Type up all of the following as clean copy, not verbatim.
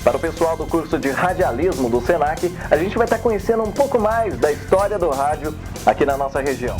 Para o pessoal do curso de radialismo do Senac, a gente vai estar conhecendo um pouco mais da história do rádio aqui na nossa região.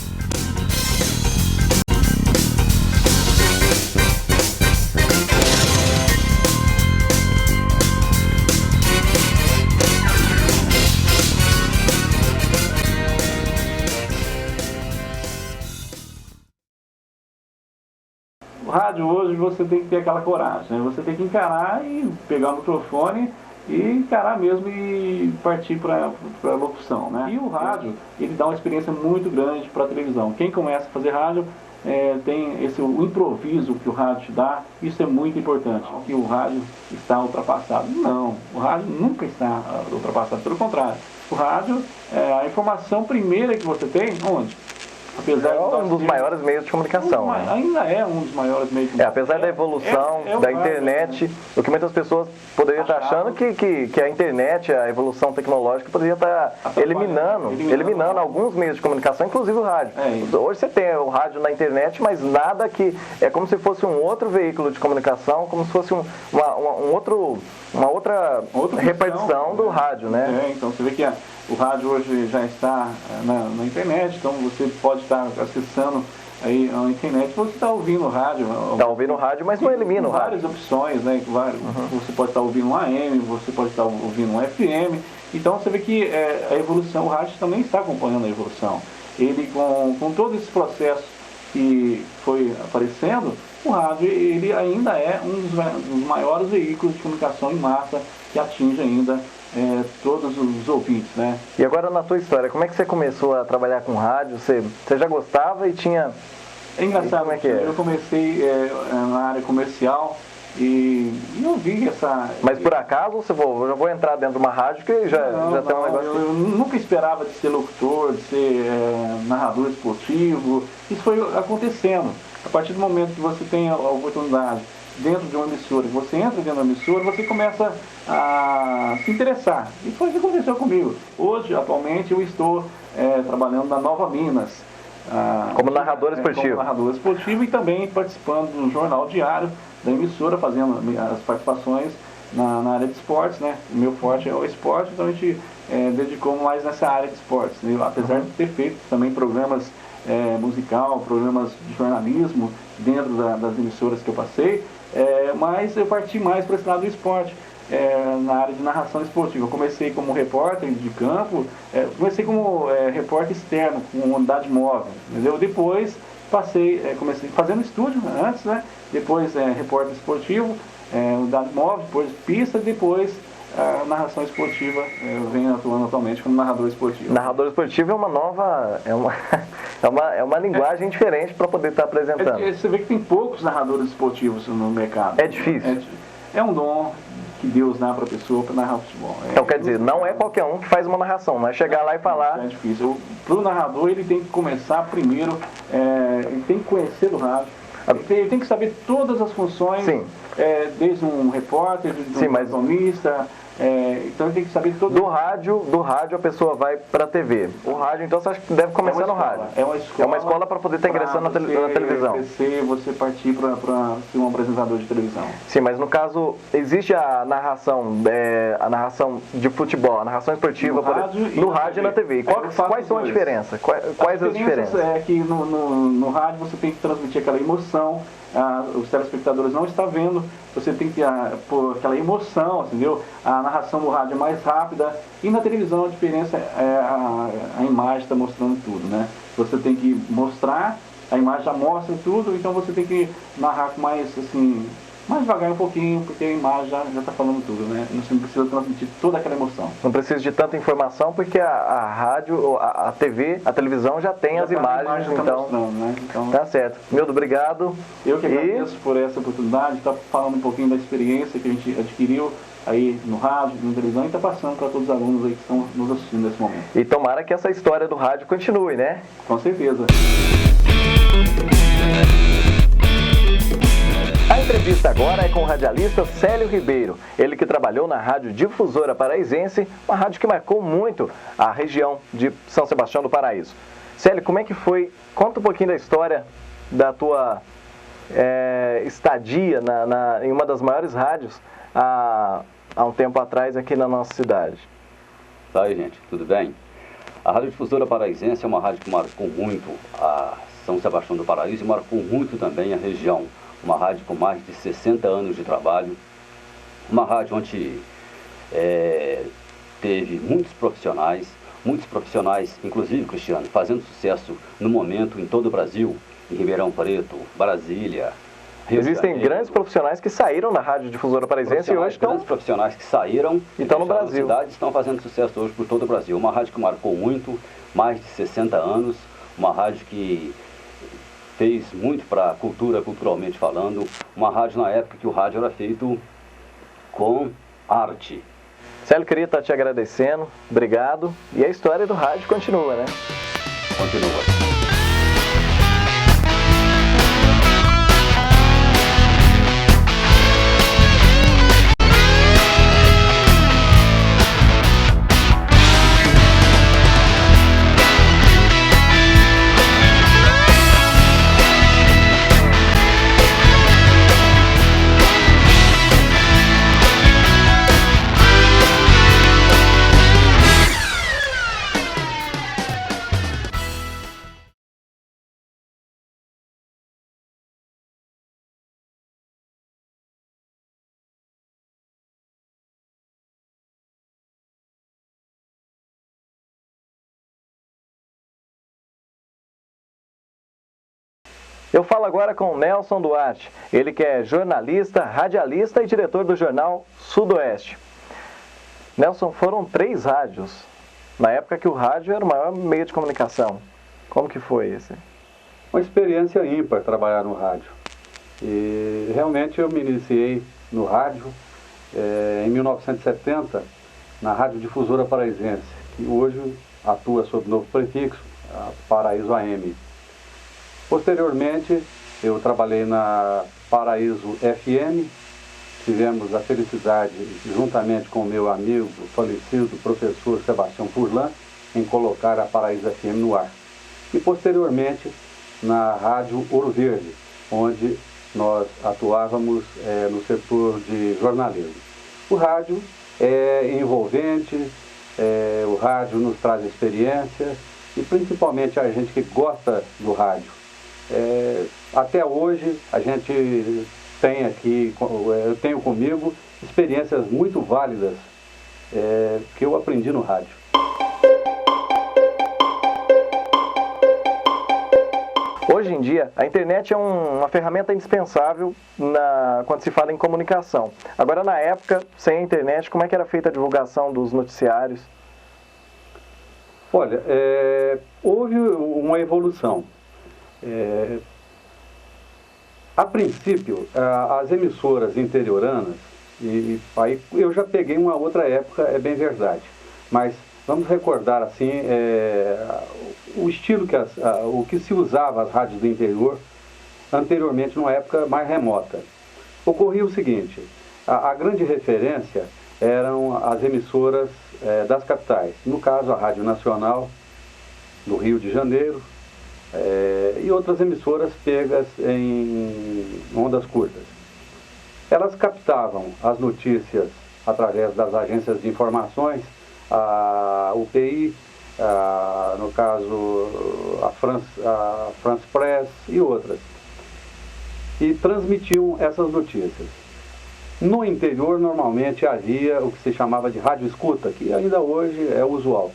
O rádio hoje você tem que ter aquela coragem, né? Você tem que encarar e pegar o microfone e encarar mesmo e partir para a locução, né? E o rádio, ele dá uma experiência muito grande para a televisão. Quem começa a fazer rádio tem o improviso que o rádio te dá, isso é muito importante, que o rádio está ultrapassado. Não, o rádio nunca está ultrapassado, pelo contrário. O rádio é a informação primeira que você tem, onde? Apesar um dos maiores meios de comunicação. Ainda é um dos maiores meios de comunicação. Apesar da evolução da internet, o que muitas pessoas poderiam estar achando que a internet, a evolução tecnológica poderia estar eliminando alguns meios de comunicação, inclusive o rádio. Hoje você tem o rádio na internet, mas nada que... É como se fosse um outro veículo de comunicação, como se fosse uma outra repartição do rádio, né? Então você vê que o rádio hoje já está na internet, então você pode estar acessando aí a internet, você está ouvindo o rádio. Está ouvindo o rádio, mas não elimina o rádio. Várias opções, né? Você pode estar ouvindo um AM, você pode estar ouvindo um FM, então você vê que a evolução, o rádio também está acompanhando a evolução. Ele, com todo esse processo que foi aparecendo, o rádio ele ainda é um dos maiores veículos de comunicação em massa que atinge ainda todos os ouvintes, né? E agora na tua história, como é que você começou a trabalhar com rádio? Você já gostava e tinha... É engraçado, como é que eu comecei na área comercial e eu vi essa... Mas por acaso eu já vou entrar dentro de uma rádio que já tem um negócio... Eu nunca esperava de ser locutor, de ser narrador esportivo. Isso foi acontecendo. A partir do momento que você tem a oportunidade dentro de uma emissora, você entra dentro da emissora, você começa a se interessar. E foi o que aconteceu comigo. Hoje, atualmente, eu estou trabalhando na Nova Minas. Como narrador esportivo. Como narrador esportivo e também participando do jornal diário da emissora, fazendo as participações na área de esportes, né? O meu forte é o esporte, então a gente dedicou mais nessa área de esportes. Apesar de ter feito também programas musical, programas de jornalismo dentro das emissoras que eu passei, mas eu parti mais para esse lado do esporte, na área de narração esportiva. Eu comecei como repórter de campo, comecei como repórter externo, com unidade móvel, entendeu? Depois comecei fazendo estúdio antes, né? Depois repórter esportivo, unidade móvel, depois pista, depois a narração esportiva. Eu venho atuando atualmente como narrador esportivo. Narrador esportivo é uma nova, é uma linguagem diferente para poder estar apresentando. Você vê que tem poucos narradores esportivos no mercado. É difícil. É um dom que Deus dá para a pessoa para narrar futebol. Então quer dizer, não é qualquer um que faz uma narração, não é chegar lá e falar... É difícil. Para o narrador, ele tem que começar primeiro, ele tem que conhecer o rádio, ele tem que saber todas as funções, desde um repórter, de um jornalista... então ele tem que saber todo... Do rádio a pessoa vai para a TV. O rádio, então, você acha que deve começar no rádio. É uma escola para poder estar ingressando na televisão. Você partir para ser um apresentador de televisão. Sim, mas no caso, existe a narração de futebol, a narração esportiva no rádio e na TV. E quais são as diferenças? Quais as diferenças? É que no rádio você tem que transmitir aquela emoção, os telespectadores não estão vendo, você tem que pôr aquela emoção, entendeu? A narração do rádio é mais rápida e na televisão a diferença é a imagem está mostrando tudo, né? Você tem que mostrar, a imagem já mostra tudo, então você tem que narrar com mais devagar um pouquinho, porque a imagem já está falando tudo, né? Você não precisa transmitir toda aquela emoção. Não precisa de tanta informação, porque a rádio, a TV, a televisão já tem as imagens, então... Né? Então... Tá certo. Mildo, obrigado. Eu que agradeço por essa oportunidade de estar falando um pouquinho da experiência que a gente adquiriu aí no rádio, na televisão, e está passando para todos os alunos aí que estão nos assistindo nesse momento. E tomara que essa história do rádio continue, né? Com certeza. A entrevista agora é com o radialista Célio Ribeiro, ele que trabalhou na Rádio Difusora Paraísense, uma rádio que marcou muito a região de São Sebastião do Paraíso. Célio, como é que foi? Conta um pouquinho da história da tua estadia em uma das maiores rádios há um tempo atrás aqui na nossa cidade. Tá aí, gente, tudo bem? A Rádio Difusora Paraizense é uma rádio que marcou muito a São Sebastião do Paraíso e marcou muito também a região. Uma rádio com mais de 60 anos de trabalho, uma rádio onde teve muitos profissionais, inclusive, Cristiano, fazendo sucesso no momento em todo o Brasil, em Ribeirão Preto, Brasília, Rio de Existem Janeiro. grandes profissionais que saíram da Rádio Difusora Paraizense e hoje estão... Grandes profissionais que saíram e estão no Brasil. Estão fazendo sucesso hoje por todo o Brasil. Uma rádio que marcou muito, mais de 60 anos, uma rádio que fez muito para a cultura, culturalmente falando, uma rádio na época que o rádio era feito com arte. Célio, queria estar te agradecendo, obrigado. E a história do rádio continua, né? Continua. Eu falo agora com o Nelson Duarte, ele que é jornalista, radialista e diretor do jornal Sudoeste. Nelson, foram 3 rádios, na época que o rádio era o maior meio de comunicação. Como que foi esse? Uma experiência ímpar trabalhar no rádio. E realmente eu me iniciei no rádio em 1970, na Rádio Difusora Paraizense, que hoje atua sob novo prefixo, a Paraíso AM. Posteriormente, eu trabalhei na Paraíso FM, tivemos a felicidade, juntamente com o meu amigo falecido professor Sebastião Furlan, em colocar a Paraíso FM no ar. E posteriormente, na Rádio Ouro Verde, onde nós atuávamos no setor de jornalismo. O rádio é envolvente, o rádio nos traz experiência, e principalmente a gente que gosta do rádio. Até hoje a gente tem aqui, eu tenho comigo experiências muito válidas que eu aprendi no rádio. Hoje em dia, a internet é uma ferramenta indispensável quando se fala em comunicação. Agora, na época, sem a internet, como é que era feita a divulgação dos noticiários? Olha, houve uma evolução. A princípio, as emissoras interioranas, e aí eu já peguei uma outra época, é bem verdade, mas vamos recordar assim, o estilo o que se usava as rádios do interior anteriormente, numa época mais remota. Ocorria o seguinte, a grande referência eram as emissoras das capitais, no caso a Rádio Nacional do Rio de Janeiro, e outras emissoras pegas em ondas curtas. Elas captavam as notícias através das agências de informações, a UPI, no caso a France Press e outras, e transmitiam essas notícias. No interior, normalmente havia o que se chamava de rádio escuta, que ainda hoje é usual.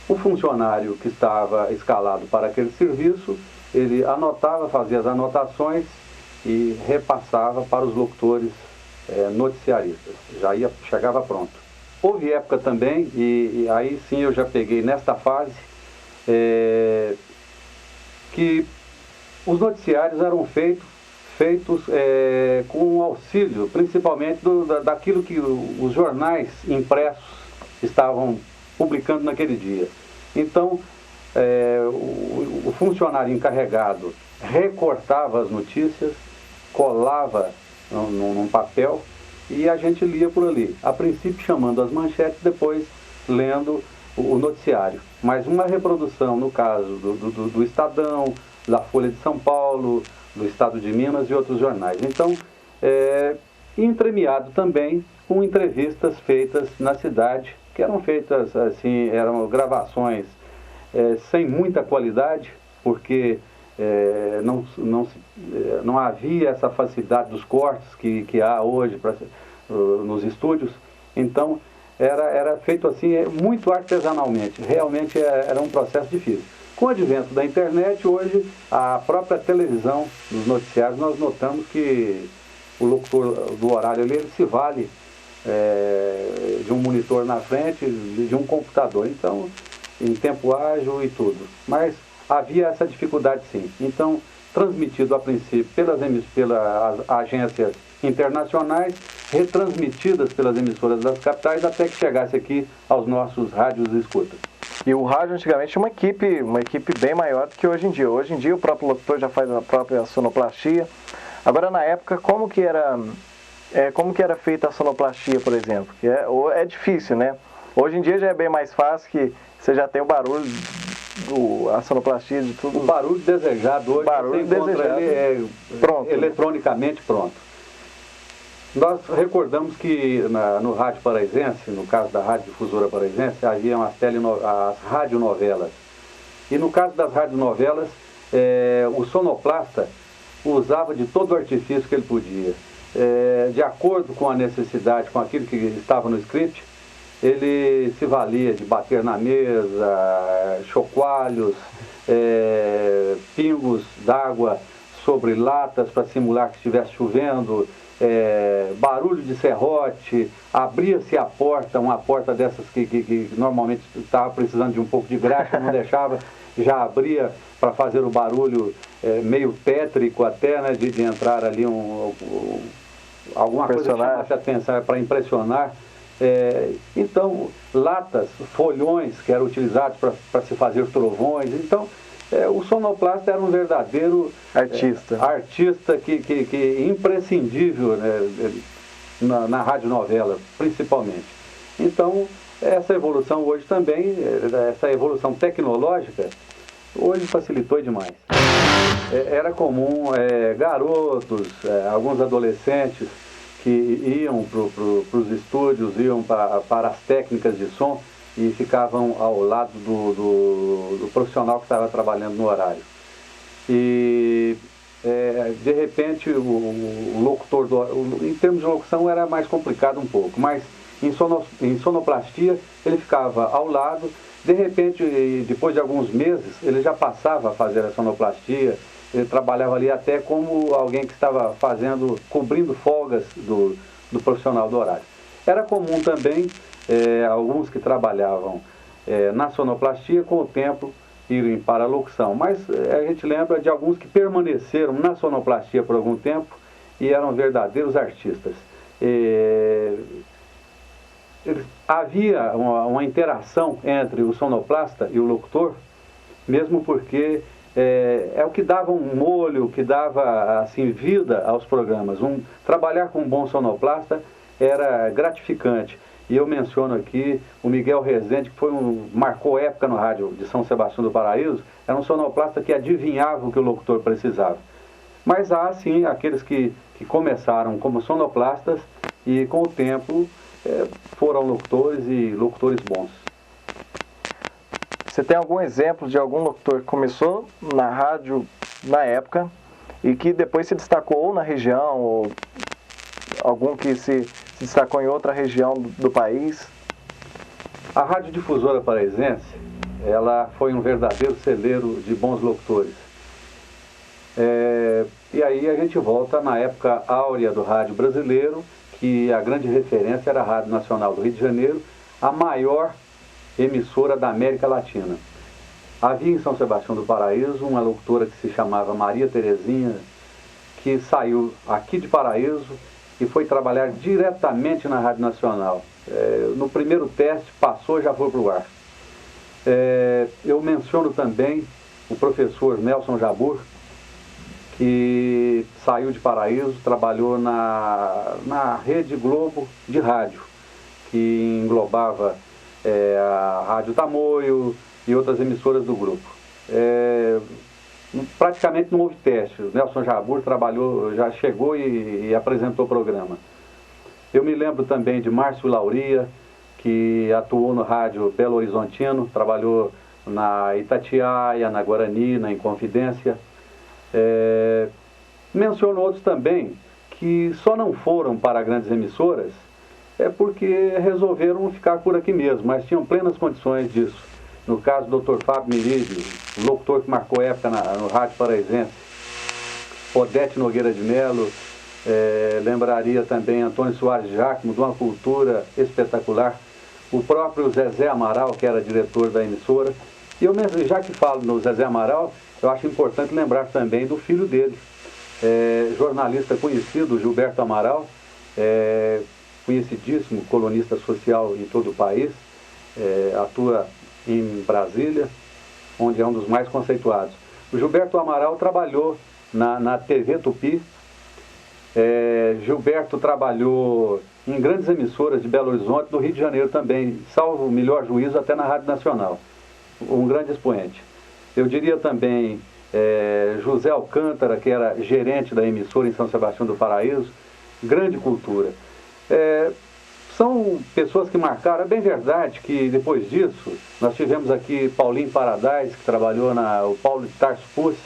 O funcionário que estava escalado para aquele serviço, ele anotava, fazia as anotações e repassava para os locutores noticiaristas. Chegava pronto. Houve época também, e aí sim eu já peguei nesta fase, que os noticiários eram feitos com o auxílio, principalmente daquilo que os jornais impressos estavam publicando naquele dia. Então, o funcionário encarregado recortava as notícias, colava num papel e a gente lia por ali. A princípio chamando as manchetes, depois lendo o noticiário. Mas uma reprodução, no caso do Estadão, da Folha de São Paulo, do Estado de Minas e outros jornais. Então, entremeado também com entrevistas feitas na cidade, que eram feitas assim, eram gravações sem muita qualidade, porque não havia essa facilidade dos cortes que há hoje nos estúdios. Então era feito assim muito artesanalmente, realmente era um processo difícil. Com o advento da internet, hoje a própria televisão, nos noticiários, nós notamos que o locutor do horário ali, ele se vale de um monitor na frente, de um computador, então em tempo ágil e tudo. Mas havia essa dificuldade sim. Então, transmitido a princípio pelas agências internacionais, retransmitidas pelas emissoras das capitais, até que chegasse aqui aos nossos rádios e escutas. E o rádio antigamente tinha uma equipe bem maior do que hoje em dia. Hoje em dia o próprio locutor já faz a própria sonoplastia. Agora, na época, como que era feita a sonoplastia, por exemplo? Que é difícil, né? Hoje em dia já é bem mais fácil, que você já tem o barulho, a sonoplastia de tudo. O barulho desejado hoje, barulho você encontra ele pronto, eletronicamente pronto. Nós recordamos que no rádio paraisense, no caso da Rádio Difusora Paraisense, haviam as radionovelas. E no caso das radionovelas, o sonoplasta usava de todo o artifício que ele podia. De acordo com a necessidade, com aquilo que estava no script, ele se valia de bater na mesa, chocalhos, pingos d'água sobre latas para simular que estivesse chovendo, barulho de serrote, abria-se a porta, uma porta dessas que normalmente estava precisando de um pouco de graxa, não deixava, já abria para fazer o barulho meio tétrico até, né, de entrar ali alguma coisa que chamasse a atenção para impressionar. Então, latas, folhões que eram utilizados para se fazer trovões. Então, o sonoplasta era um verdadeiro artista que imprescindível, né, na radionovela, principalmente. Então, essa evolução hoje também, essa evolução tecnológica, hoje facilitou demais. Era comum garotos, alguns adolescentes que iam para os estúdios, iam para as técnicas de som e ficavam ao lado do profissional que estava trabalhando no horário. E, de repente, o locutor, em termos de locução, era mais complicado um pouco, mas em sonoplastia ele ficava ao lado. De repente, depois de alguns meses, ele já passava a fazer a sonoplastia. Ele trabalhava ali até como alguém que estava cobrindo folgas do profissional do horário. Era comum também alguns que trabalhavam na sonoplastia, com o tempo irem para a locução. Mas a gente lembra de alguns que permaneceram na sonoplastia por algum tempo e eram verdadeiros artistas. Havia uma interação entre o sonoplasta e o locutor, mesmo porque é o que dava um molho, que dava assim, vida aos programas. Trabalhar com um bom sonoplasta era gratificante. E eu menciono aqui o Miguel Rezende, que marcou época no rádio de São Sebastião do Paraíso. Era um sonoplasta que adivinhava o que o locutor precisava. Mas há, sim, aqueles que começaram como sonoplastas e, com o tempo, foram locutores e locutores bons. Você tem algum exemplo de algum locutor que começou na rádio na época e que depois se destacou ou na região, ou algum que se destacou em outra região do país? A Rádio Difusora Paraisense, ela foi um verdadeiro celeiro de bons locutores. E aí a gente volta na época áurea do rádio brasileiro, que a grande referência era a Rádio Nacional do Rio de Janeiro, a maior emissora da América Latina. Havia em São Sebastião do Paraíso uma locutora que se chamava Maria Terezinha, que saiu aqui de Paraíso e foi trabalhar diretamente na Rádio Nacional. No primeiro teste, passou e já foi para o ar. Eu menciono também o professor Nelson Jabur, que saiu de Paraíso, trabalhou na Rede Globo de rádio, que englobava a Rádio Tamoio e outras emissoras do grupo. Praticamente não houve teste. O Nelson Jabur trabalhou, já chegou e apresentou o programa. Eu me lembro também de Márcio Lauria, que atuou no rádio Belo Horizontino, trabalhou na Itatiaia, na Guarani, na Inconfidência. Menciono outros também que só não foram para grandes emissoras porque resolveram ficar por aqui mesmo, mas tinham plenas condições disso. No caso do Dr. Fábio Mirídio, locutor que marcou época no Rádio Paraísense, Odete Nogueira de Melo, lembraria também Antônio Soares Jacmo, de uma cultura espetacular, o próprio Zezé Amaral, que era diretor da emissora. E eu mesmo, já que falo no Zezé Amaral, eu acho importante lembrar também do filho dele, jornalista conhecido, Gilberto Amaral, conhecidíssimo, colunista social em todo o país, atua em Brasília, onde é um dos mais conceituados. O Gilberto Amaral trabalhou na TV Tupi. Gilberto trabalhou em grandes emissoras de Belo Horizonte, do Rio de Janeiro também, salvo o melhor juízo, até na Rádio Nacional. Um grande expoente. Eu diria também José Alcântara, que era gerente da emissora em São Sebastião do Paraíso, grande cultura. São pessoas que marcaram. É bem verdade que depois disso nós tivemos aqui Paulinho Paradise, que trabalhou o Paulo de Tarso Pucci,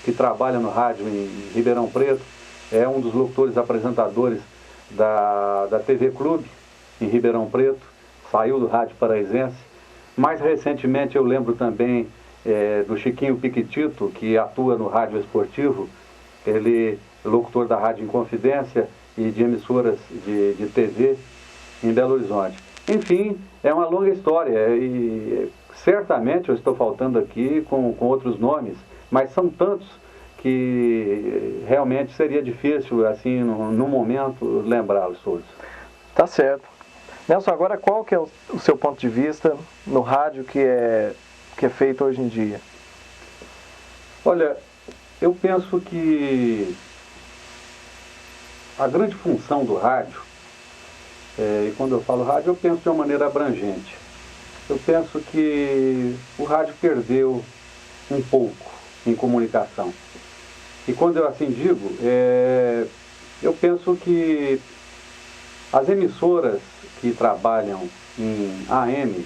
que trabalha no rádio em Ribeirão Preto, é um dos locutores apresentadores da TV Clube em Ribeirão Preto, saiu do Rádio Paraísense. Mais recentemente eu lembro também do Chiquinho Piquitito, que atua no Rádio Esportivo, ele é locutor da Rádio Inconfidência e de emissoras de TV em Belo Horizonte. Enfim, é uma longa história e certamente eu estou faltando aqui com outros nomes, mas são tantos que realmente seria difícil, assim, no momento, lembrá-los todos. Tá certo. Nelson, agora qual que é o seu ponto de vista no rádio que é feito hoje em dia? Olha, eu penso que a grande função do rádio, e quando eu falo rádio, eu penso de uma maneira abrangente. Eu penso que o rádio perdeu um pouco em comunicação. E quando eu assim digo, eu penso que as emissoras que trabalham em AM,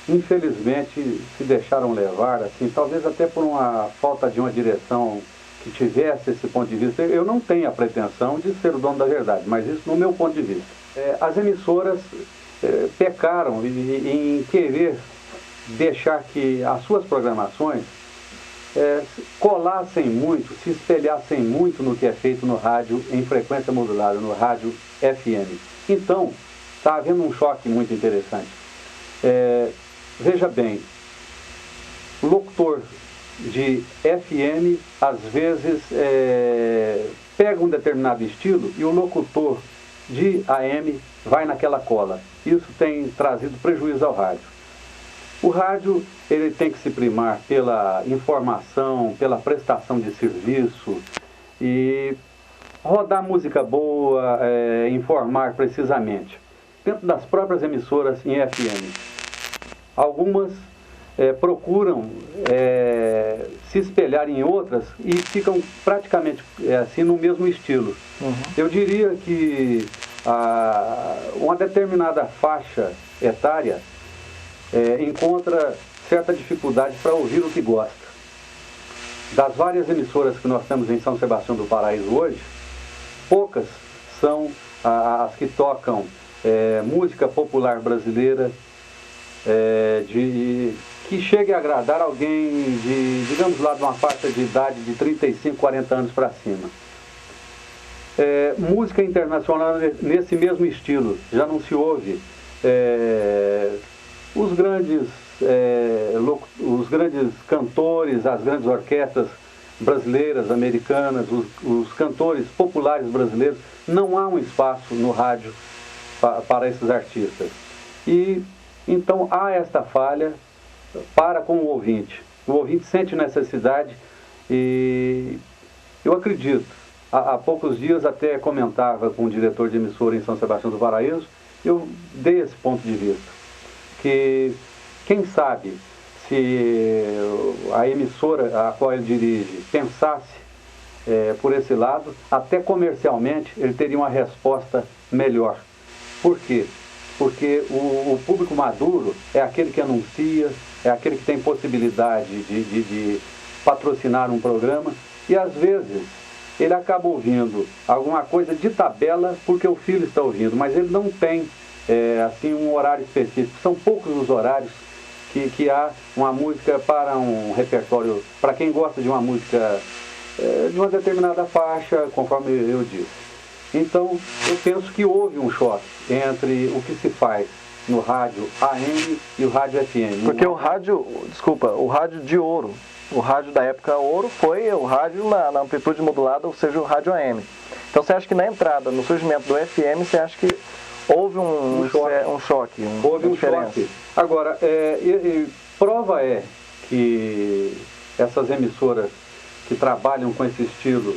infelizmente, se deixaram levar, assim, talvez até por uma falta de uma direção que tivesse esse ponto de vista. Eu não tenho a pretensão de ser o dono da verdade, mas isso no meu ponto de vista. As emissoras pecaram em querer deixar que as suas programações colassem muito, se espelhassem muito no que é feito no rádio em frequência modulada, no rádio FM. Então, está havendo um choque muito interessante. Veja bem, o locutor de FM, às vezes, pega um determinado estilo e o locutor de AM vai naquela cola. Isso tem trazido prejuízo ao rádio. O rádio, ele tem que se primar pela informação, pela prestação de serviço e rodar música boa, informar precisamente. Dentro das próprias emissoras em FM, algumas procuram se espelhar em outras e ficam praticamente assim no mesmo estilo. Uhum. Eu diria que uma determinada faixa etária encontra certa dificuldade para ouvir o que gosta. Das várias emissoras que nós temos em São Sebastião do Paraíso hoje, poucas são as que tocam música popular brasileira, que chegue a agradar alguém digamos lá, de uma faixa de idade de 35, 40 anos para cima. Música internacional nesse mesmo estilo, já não se ouve. Os grandes cantores, as grandes orquestras brasileiras, americanas, os cantores populares brasileiros, não há um espaço no rádio para esses artistas. E então há esta falha com o ouvinte. O ouvinte sente necessidade e eu acredito. Há poucos dias até comentava com o diretor de emissora em São Sebastião do Paraíso, eu dei esse ponto de vista. Que quem sabe se a emissora a qual ele dirige pensasse por esse lado, até comercialmente ele teria uma resposta melhor. Por quê? Porque o público maduro é aquele que anuncia, é aquele que tem possibilidade de patrocinar um programa, e às vezes ele acaba ouvindo alguma coisa de tabela porque o filho está ouvindo, mas ele não tem assim um horário específico. São poucos os horários que há uma música para um repertório, para quem gosta de uma música de uma determinada faixa, conforme eu disse. Então, eu penso que houve um choque entre o que se faz no rádio AM e o rádio FM. Porque o rádio de ouro, o rádio da época ouro foi o rádio na amplitude modulada, ou seja, o rádio AM. Então você acha que na entrada, no surgimento do FM, você acha que houve um choque? Houve um choque. Agora, prova é que essas emissoras que trabalham com esse estilo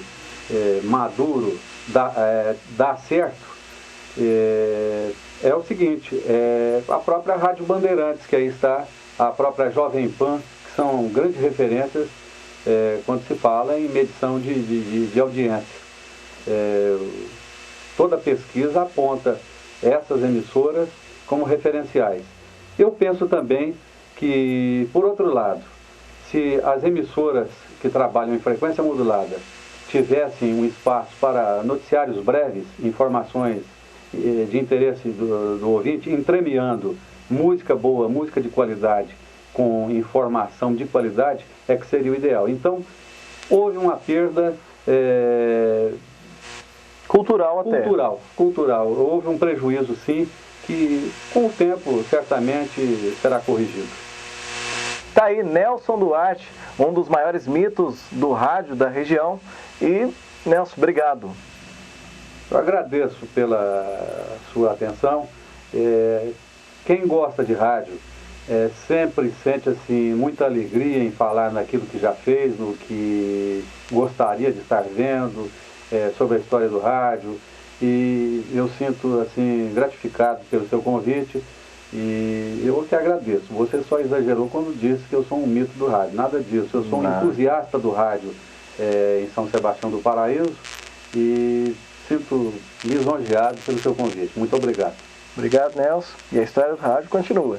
maduro, dá certo, é o seguinte, a própria Rádio Bandeirantes, que aí está, a própria Jovem Pan, que são grandes referências quando se fala em medição de audiência. Toda pesquisa aponta essas emissoras como referenciais. Eu penso também que, por outro lado, se as emissoras que trabalham em frequência modulada tivessem um espaço para noticiários breves, informações de interesse do ouvinte, entremeando música boa, música de qualidade, com informação de qualidade, é que seria o ideal. Então, houve uma perda cultural até. Cultural. Houve um prejuízo, sim, que com o tempo certamente será corrigido. Tá aí Nelson Duarte, um dos maiores mitos do rádio da região. E, Nelson, obrigado. Eu agradeço pela sua atenção. Quem gosta de rádio sempre sente assim, muita alegria em falar naquilo que já fez, no que gostaria de estar vendo, sobre a história do rádio. E eu sinto assim, gratificado pelo seu convite. E eu que agradeço. Você só exagerou quando disse que eu sou um mito do rádio. Nada disso. Eu sou um entusiasta do rádio em São Sebastião do Paraíso e sinto lisonjeado pelo seu convite. Muito obrigado. Obrigado, Nelson. E a história do rádio continua.